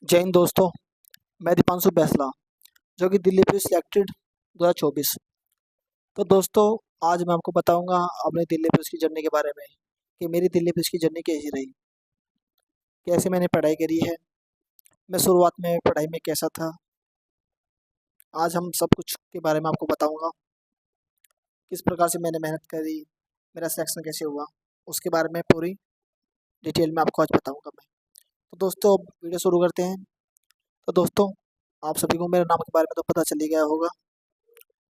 जय हिंद दोस्तों। मैं दीपांशु बैसला जो कि दिल्ली पुलिस सिलेक्टेड 2024। तो दोस्तों, आज मैं आपको बताऊंगा अपनी दिल्ली पुलिस की जर्नी के बारे में कि मेरी दिल्ली पुलिस की जर्नी कैसी रही, कैसे मैंने पढ़ाई करी है, मैं शुरुआत में पढ़ाई में कैसा था। आज हम सब कुछ के बारे में आपको बताऊंगा, किस प्रकार से मैंने मेहनत करी, मेरा सिलेक्शन कैसे हुआ, उसके बारे में पूरी डिटेल में आपको आज बताऊंगा मैं। तो दोस्तों, अब वीडियो शुरू करते हैं। तो दोस्तों, आप सभी को मेरे नाम के बारे में तो पता चल ही गया होगा।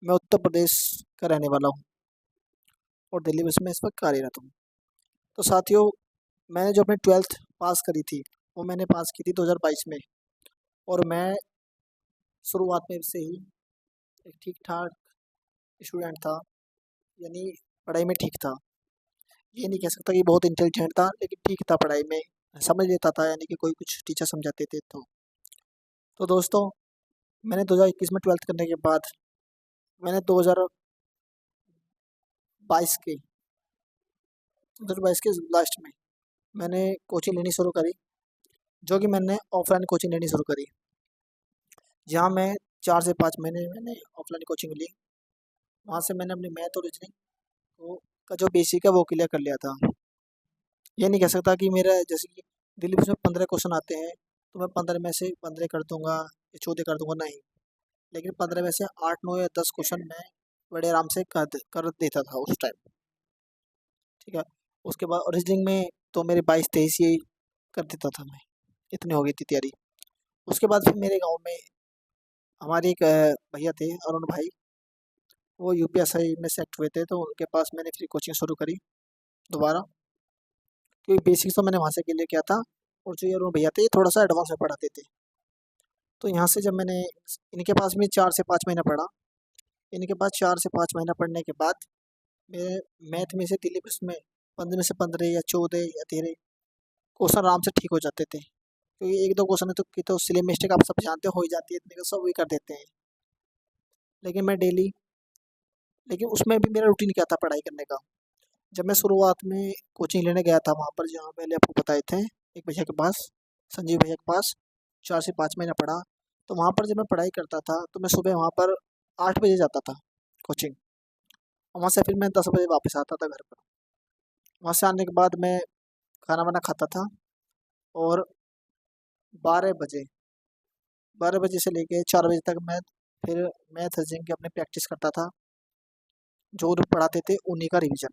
मैं उत्तर प्रदेश का रहने वाला हूँ और दिल्ली पुलिस में इस वक्त कार्यरत हूँ। तो साथियों, मैंने जो अपनी 12th पास करी थी वो मैंने पास की थी 2022 में। और मैं शुरुआत में से ही एक ठीक ठाक स्टूडेंट था, यानी पढ़ाई में ठीक था। ये नहीं कह सकता कि बहुत इंटेलिजेंट था, लेकिन ठीक था पढ़ाई में, समझ लेता था, यानी कि कोई कुछ टीचर समझाते थे तो दोस्तों, मैंने 2021 में 12th करने के बाद मैंने 2022 के लास्ट में मैंने कोचिंग लेनी शुरू करी, जो कि मैंने ऑफलाइन कोचिंग लेनी शुरू करी, जहाँ मैं 4 से 5 महीने मैंने ऑफलाइन कोचिंग ली। वहाँ से मैंने अपनी मैथ और रीजनिंग को का जो बेसिक है वो क्लियर कर लिया था। ये नहीं कह सकता कि मेरा जैसे कि दिल्ली पुलिस में 15 क्वेश्चन आते हैं तो मैं 15 में से 15 कर दूंगा या 14 कर दूंगा, नहीं। लेकिन 15 में से 8, 9 या 10 क्वेश्चन मैं बड़े आराम से कर देता था उस टाइम। ठीक है। उसके बाद रीजनिंग में तो मेरे 22-23 ही कर देता था मैं, इतनी हो गई थी तैयारी। उसके बाद फिर मेरे गाँव में हमारे एक भैया थे, अरुण भाई। वो यूपीएसआई में सेलेक्ट हुए थे, तो उनके पास मैंने फ्री कोचिंग शुरू करी दोबारा, क्योंकि बेसिक्स तो मैंने वहाँ से क्लियर किया था। और जो ये अरुण भैया थे, ये थोड़ा सा एडवांस में पढ़ाते थे। तो यहाँ से जब मैंने इनके पास में 4 से 5 महीना पढ़ा, इनके पास 4 से 5 महीना पढ़ने के बाद मेरे मैथ में से दिल्ली पुलिस में 15 में से 15 या 14 या 13 क्वेश्चन आराम से ठीक हो जाते थे, क्योंकि एक दो क्वेश्चन है तो की तो सिली मिस्टेक आप सब जानते हो ही जाती है, इतने का सब वही कर देते हैं। लेकिन मैं डेली लेकिन उसमें भी मेरा रूटीन क्या था पढ़ाई करने का। जब मैं शुरुआत में कोचिंग लेने गया था वहाँ पर, जहाँ पहले आपको बताए थे, एक भैया के पास, संजीव भैया के पास 4 से 5 महीना पढ़ा। तो वहाँ पर जब मैं पढ़ाई करता था तो मैं सुबह वहाँ पर 8 बजे जाता था कोचिंग, और वहाँ से फिर मैं 10 बजे वापस आता था घर पर। वहाँ से आने के बाद मैं खाना वाना खाता था, और 12 बजे 12 बजे से लेके 4 बजे तक मैं फिर मैथ रीजनिंग की अपनी प्रैक्टिस करता था। जो उन्हें पढ़ाते थे उन्हीं का रिवीजन,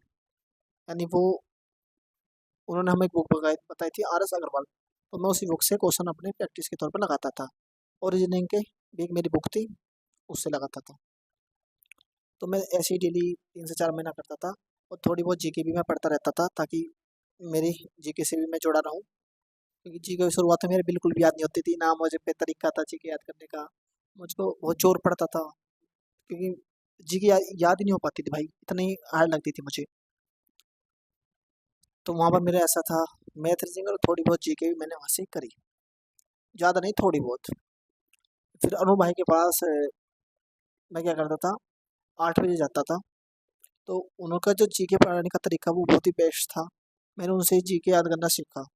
यानी वो उन्होंने हमें एक बुक बताई थी, आर एस अग्रवाल। तो मैं उसी बुक से क्वेश्चन अपने प्रैक्टिस के तौर पर लगाता था, और रीजनिंग के भी एक मेरी बुक थी, उससे लगाता था। तो मैं ऐसे ही डेली 3 से 4 महीना करता था, और थोड़ी बहुत जीके भी मैं पढ़ता रहता था, ताकि मेरी जीके से भी मैं जुड़ा रहूँ। क्योंकि जीके की शुरुआत में मेरे बिल्कुल भी याद नहीं होती थी, ना मुझे पे तरीका था जीके याद करने का। मुझको बहुत जोर पड़ता था, क्योंकि जीके याद ही नहीं हो पाती थी भाई, इतनी हार्ड लगती थी मुझे। तो वहाँ पर मेरा ऐसा था, मैथ रीजनिंग और थोड़ी बहुत जीके भी मैंने वहाँ से करी, ज़्यादा नहीं, थोड़ी बहुत। फिर अनु भाई के पास मैं क्या करता था, 8 बजे जाता था। तो उनका जो जीके पढ़ाने का तरीका वो बहुत ही बेस्ट था। मैंने उनसे ही जीके याद करना सीखा।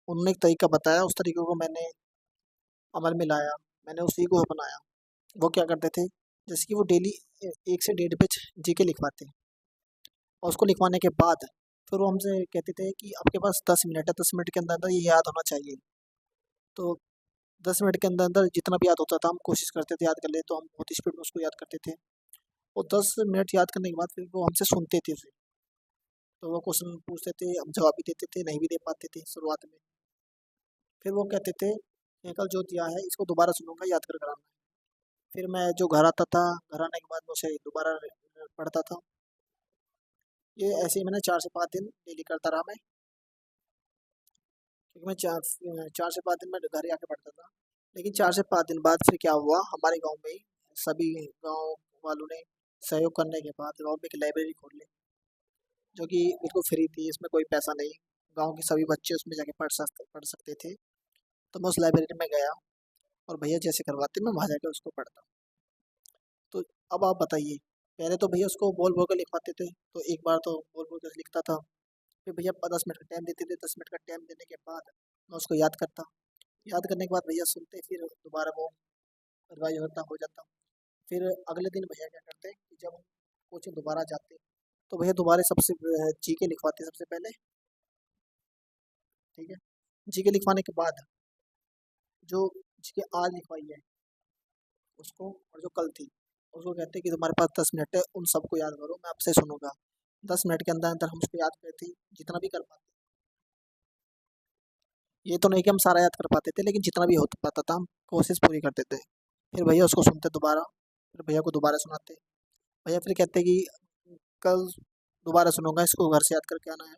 उन्होंने एक तरीका बताया, उस तरीके को मैंने अमल में लाया, मैंने उसी को अपनाया। वो क्या करते थे, जैसे कि वो डेली 1 से 1.5 पेज जीके लिखवाते, और उसको लिखवाने के बाद फिर वो हमसे कहते थे कि आपके पास 10 मिनट है, 10 मिनट के अंदर अंदर ये याद होना चाहिए। तो 10 मिनट के अंदर अंदर जितना भी याद होता था हम कोशिश करते थे याद कर ले, तो हम बहुत स्पीड में उसको याद करते थे। और 10 मिनट याद करने के बाद फिर वो हमसे सुनते थे उसे। तो वो क्वेश्चन पूछते थे, हम जवाब भी देते थे, नहीं भी दे पाते थे शुरुआत में। फिर वो कहते थे कि कल जो दिया है इसको दोबारा सुनूंगा, याद कर कर आना। फिर मैं जो घर आता था, घर आने के बाद मैं उसे दोबारा पढ़ता था। ये ऐसे ही मैंने 4 से 5 दिन डेली करता रहा मैं, क्योंकि मैं 4 से 5 दिन में घर आके पढ़ता था। लेकिन 4 से 5 दिन बाद फिर क्या हुआ, हमारे गांव में ही सभी गांव वालों ने सहयोग करने के बाद गांव में एक लाइब्रेरी खोल ली, जो कि बिल्कुल फ्री थी, इसमें कोई पैसा नहीं। गांव के सभी बच्चे उसमें जाके पढ़ सकते थे। तो मैं उस लाइब्रेरी में गया, और भैया जैसे करवाते मैं वहाँ जाके उसको पढ़ता। तो अब आप बताइए, पहले तो भैया उसको बोल बोल कर लिखवाते थे, तो एक बार तो बोल बोल कर लिखता था। फिर भैया 10 मिनट का टाइम देते थे, 10 मिनट का टाइम देने के बाद मैं उसको याद करता। याद करने के बाद भैया सुनते, फिर दोबारा वो रिवाइज हो जाता। फिर अगले दिन भैया क्या करते कि जब हम कोचिंग दोबारा जाते, तो भैया दोबारा सबसे जीके लिखवाते सबसे पहले। ठीक है। जीके लिखवाने के बाद जो जीके आज लिखवाई है उसको, और जो कल थी उसको, कहते हैं कि तुम्हारे पास 10 मिनट है, उन सबको याद करो, मैं आपसे सुनूंगा। 10 मिनट के अंदर अंदर हम उसको याद करते थे, जितना भी कर पाते। ये तो नहीं कि हम सारा याद कर पाते थे, लेकिन जितना भी हो पाता था हम कोशिश पूरी करते थे। फिर भैया उसको सुनते दोबारा, फिर भैया को दोबारा सुनाते। भैया फिर कहते कि कल दोबारा सुनूंगा, इसको घर से याद करके आना है।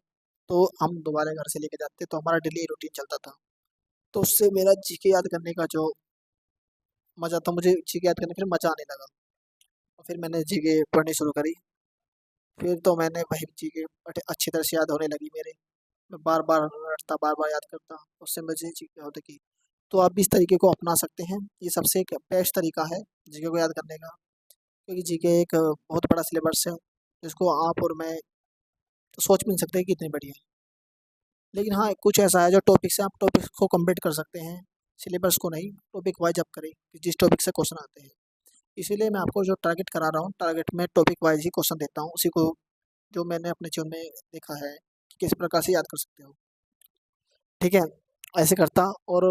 तो हम दोबारा घर से लेके जाते, तो हमारा डेली रूटीन चलता था। तो उससे मेरा जीके याद करने का जो मजा था, मुझे जीके याद करने फिर मजा आने लगा। और फिर मैंने जीके पढ़नी शुरू करी। फिर तो मैंने भाई जीके अच्छी तरह से याद होने लगी मेरे। मैं बार बार रटता, बार बार याद करता, उससे मुझे जीके होते की। तो आप भी इस तरीके को अपना सकते हैं, ये सबसे एक बेस्ट तरीका है जीके को याद करने का। क्योंकि जीके एक बहुत बड़ा सिलेबस है, जिसको आप और मैं तो सोच भी नहीं सकते कि कितनी बड़ी है। लेकिन हाँ, कुछ ऐसा है जो टॉपिक से आप टॉपिक को कंप्लीट कर सकते हैं, सिलेबस को नहीं। टॉपिक वाइज आप करें कि जिस टॉपिक से क्वेश्चन आते हैं। इसीलिए मैं आपको जो टारगेट करा रहा हूँ, टारगेट में टॉपिक वाइज ही क्वेश्चन देता हूँ, उसी को जो मैंने अपने जीवन में देखा है कि किस प्रकार से याद कर सकते हो। ठीक है, ऐसे करता। और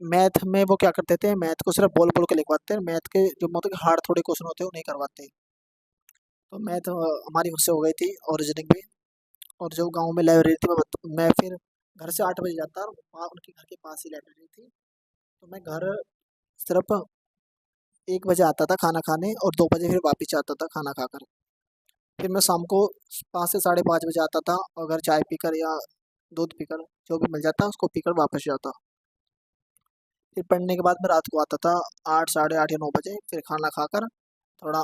मैथ में वो क्या करते थे, मैथ को सिर्फ बोल बोल के लिखवाते हैं, मैथ के जो मतलब हार्ड थोड़े क्वेश्चन होते हैं वो नहीं करवाते। तो मैथ हमारी उससे हो गई थी, और रीजनिंग भी। और जो गांव में लाइब्रेरी थी, मैं फिर घर से 8 बजे जाता, और वहाँ उनके घर के पास ही लाइब्रेरी थी। तो मैं घर सिर्फ 1 बजे आता था खाना खाने, और 2 बजे फिर वापस आता था खाना खाकर। फिर मैं शाम को 5 से 5:30 बजे आता था, और घर चाय पीकर या दूध पीकर, जो भी मिल जाता उसको पीकर वापस जाता। फिर पढ़ने के बाद मैं रात को आता था 8, 8:30 या 9 बजे, फिर खाना खाकर थोड़ा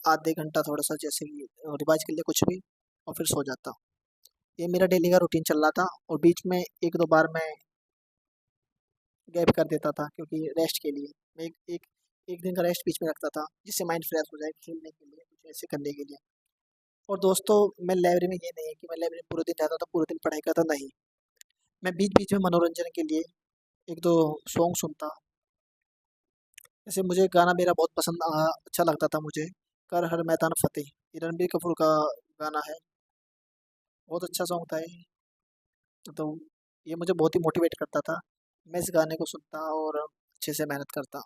आधे घंटा थोड़ा सा जैसे कि रिवाइज कर लिया कुछ भी, और फिर सो जाता। ये मेरा डेली का रूटीन चल रहा था। और बीच में एक दो बार मैं गैप कर देता था, क्योंकि रेस्ट के लिए मैं एक दिन का रेस्ट बीच में रखता था, जिससे माइंड फ्रेश हो जाए, खेलने के लिए, कुछ ऐसे करने के लिए। और दोस्तों, मैं लाइब्रेरी में ये नहीं है कि मैं लाइब्रेरी पूरे दिन जाता था, पूरे दिन पढ़ाई करता, नहीं। मैं बीच बीच में मनोरंजन के लिए एक दो सॉन्ग सुनता। जैसे मुझे गाना मेरा बहुत पसंद अच्छा लगता था मुझे, कर हर मैदान फतेह, ये रणबीर कपूर का गाना है। बहुत अच्छा सॉन्ग था ये। तो ये मुझे बहुत ही मोटिवेट करता था। मैं इस गाने को सुनता और अच्छे से मेहनत करता।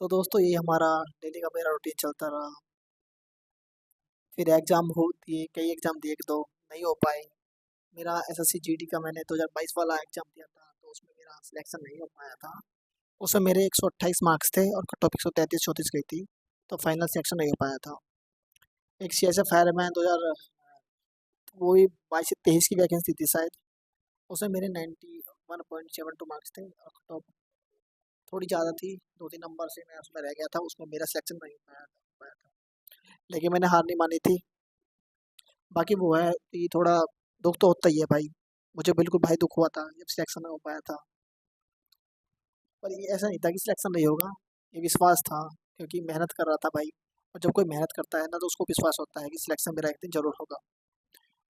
तो दोस्तों, ये हमारा डेली का मेरा रूटीन चलता रहा। फिर एग्ज़ाम हो दिए, कई एग्ज़ाम दिए, 1-2 नहीं हो पाए। मेरा एसएससी जीडी का मैंने 2022 वाला एग्ज़ाम दिया था, तो उसमें मेरा सिलेक्शन नहीं हो पाया था। उसमें मेरे 128 मार्क्स थे, और कट ऑफ 133-34 गई थी। तो फाइनल सिलेक्शन नहीं हो पाया था। एक सीएसएफ फायरमैन 2000, वो भी 22 से 23 की वैकेंसी थी शायद। उसमें मेरे 91.72 मार्क्स थे, और कट ऑफ थोड़ी ज़्यादा थी, 2-3 नंबर से मैं उसमें रह गया था, उसमें मेरा सिलेक्शन नहीं हो पाया था। लेकिन मैंने हार नहीं मानी थी। बाकी वो है कि थोड़ा दुःख तो होता ही है भाई। मुझे बिल्कुल भाई दुःख हुआ था जब सिलेक्शन नहीं हो पाया था। पर ये ऐसा नहीं था कि सिलेक्शन नहीं होगा, ये विश्वास था, क्योंकि मेहनत कर रहा था भाई। और जब कोई मेहनत करता है ना, तो उसको विश्वास होता है कि सिलेक्शन मेरा एक दिन ज़रूर होगा।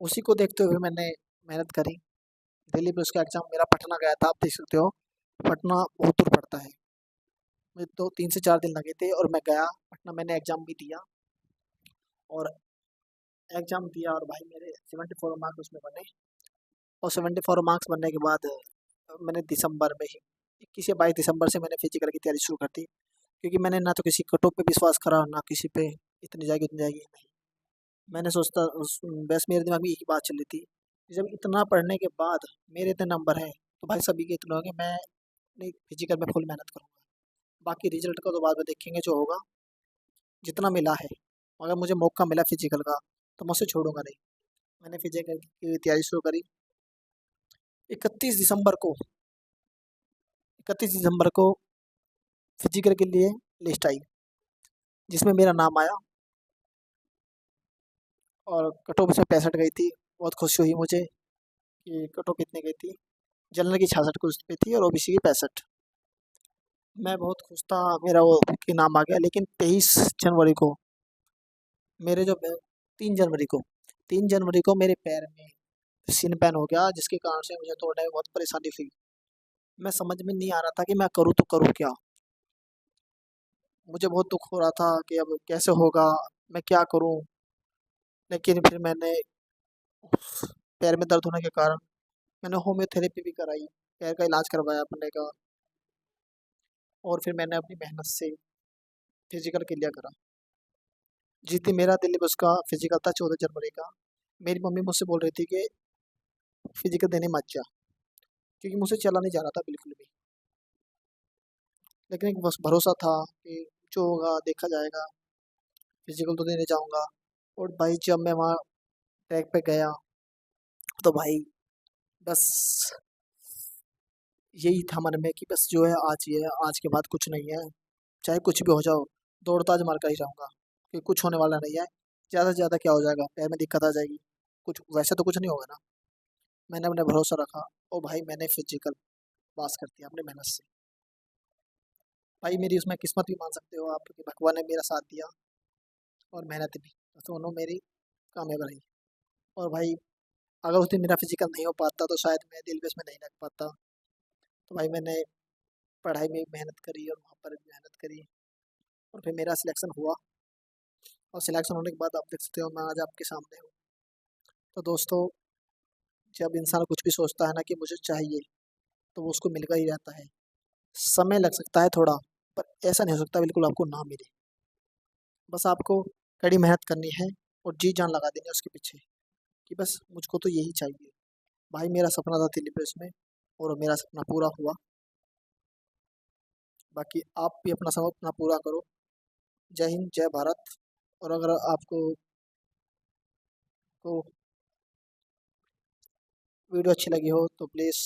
उसी को देखते हुए मैंने मेहनत करी। दिल्ली पुलिस का एग्ज़ाम मेरा पटना गया था, आप देख सकते हो। पटना बहुत दूर पड़ता है। मुझे तो 3 से 4 दिन लगे थे, और मैं गया पटना, मैंने एग्ज़ाम भी दिया। और एग्ज़ाम दिया, और भाई मेरे 74 मार्क्स उसमें बने। और 74 मार्क्स बनने के बाद मैंने दिसंबर में ही 21 या 22 दिसंबर से मैंने फिजिकल की तैयारी शुरू कर दी। क्योंकि मैंने ना तो किसी कटऑफ पे विश्वास करा, ना किसी पे इतनी जाएगी उतनी जाएगी, नहीं। मैंने सोचता बस मेरे दिमाग में एक ही बात चल रही थी कि जब इतना पढ़ने के बाद मेरे इतने नंबर हैं, तो भाई सभी के इतने होंगे, मैं नहीं, फिजिकल में फुल मेहनत करूँगा। बाकी रिजल्ट का तो बाद में देखेंगे जो होगा, जितना मिला है। अगर मुझे मौका मिला फिजिकल का, तो मैं उसे छोड़ूंगा नहीं। मैंने फिजिकल की तैयारी शुरू करी। 31 दिसंबर को 31 दिसंबर को फिजिकल के लिए लिस्ट आई, जिसमें मेरा नाम आया। और कट ऑफ इसमें 65 गई थी। बहुत खुशी हुई मुझे कि कट ऑफ कितनी गई थी। जनरल की 66 कुछ पे थी, और ओबीसी की 65। मैं बहुत खुश था, मेरा वो कि नाम आ गया। लेकिन 23 जनवरी को मेरे जो 3 जनवरी को 3 जनवरी को मेरे पैर में सिन पैन हो गया, जिसके कारण से मुझे दौड़ने में बहुत परेशानी हुई। मैं समझ में नहीं आ रहा था कि मैं करूँ तो करूँ क्या। मुझे बहुत दुख हो रहा था कि अब कैसे होगा, मैं क्या करूँ। लेकिन फिर मैंने पैर में दर्द होने के कारण मैंने होम्योथेरेपी भी कराई, पैर का इलाज करवाया अपने का। और फिर मैंने अपनी मेहनत से फिजिकल क्लियर करा। जिस दिन मेरा दिल्ली में उसका फिजिकल था 14 जनवरी का, मेरी मम्मी मुझसे बोल रही थी कि फिजिकल देने मत जा, क्योंकि मुझसे चला नहीं जा रहा था बिल्कुल भी। लेकिन एक बस भरोसा था कि जो होगा देखा जाएगा, फिजिकल तो देने जाऊंगा। और भाई जब मैं वहाँ ट्रैक पे गया तो भाई बस यही था मन में कि बस जो है आज ये है, आज के बाद कुछ नहीं है, चाहे कुछ भी हो जाओ, दौड़ता आज मार कर ही जाऊंगा, क्योंकि कुछ होने वाला नहीं है। ज़्यादा से ज़्यादा क्या हो जाएगा, पैर में दिक्कत आ जाएगी, कुछ वैसे तो कुछ नहीं होगा ना। मैंने अपने भरोसा रखा और भाई मैंने फिजिकल पास कर दिया अपनी मेहनत से। भाई मेरी उसमें किस्मत भी मान सकते हो आप कि भगवान ने मेरा साथ दिया और मेहनत भी, तो दोनों मेरी कामयाब रही। और भाई अगर उस दिन मेरा फिजिकल नहीं हो पाता तो शायद मैं रेलवेज में नहीं लग पाता। तो भाई मैंने पढ़ाई में भी मेहनत करी और वहाँ पर भी मेहनत करी और फिर मेरा सिलेक्शन हुआ। और सिलेक्शन होने के बाद आप देख सकते हो मैं आज आपके सामने हूँ। तो दोस्तों, जब इंसान कुछ भी सोचता है ना कि मुझे चाहिए, तो वो उसको मिलकर ही रहता है। समय लग सकता है थोड़ा, पर ऐसा नहीं हो सकता बिल्कुल आपको ना मिले। बस आपको कड़ी मेहनत करनी है और जी जान लगा देनी है उसके पीछे, कि बस मुझको तो यही चाहिए। भाई मेरा सपना था दिल्ली पुलिस में और मेरा सपना पूरा हुआ। बाकी आप भी अपना सपना पूरा करो। जय हिंद, जय भारत। और अगर आपको को वीडियो अच्छी लगी हो तो प्लीज़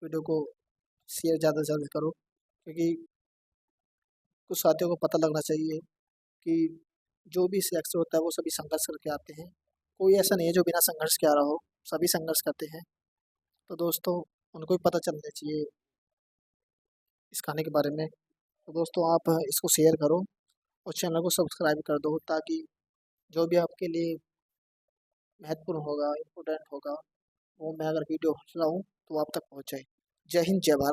वीडियो को शेयर ज़्यादा से ज़्यादा करो, क्योंकि कुछ साथियों को पता लगना चाहिए कि जो भी सिलेक्शन होता है वो सभी संघर्ष करके आते हैं। कोई ऐसा नहीं है जो बिना संघर्ष के आ रहा हो, सभी संघर्ष करते हैं। तो दोस्तों, उनको भी पता चलना चाहिए इस खाने के बारे में। तो दोस्तों, आप इसको शेयर करो और चैनल को सब्सक्राइब कर दो, ताकि जो भी आपके लिए महत्वपूर्ण होगा, इम्पोर्टेंट होगा, वो मैं अगर वीडियो लाऊँ तो वो आप तक पहुँच जाए। जय हिंद, जय भारत।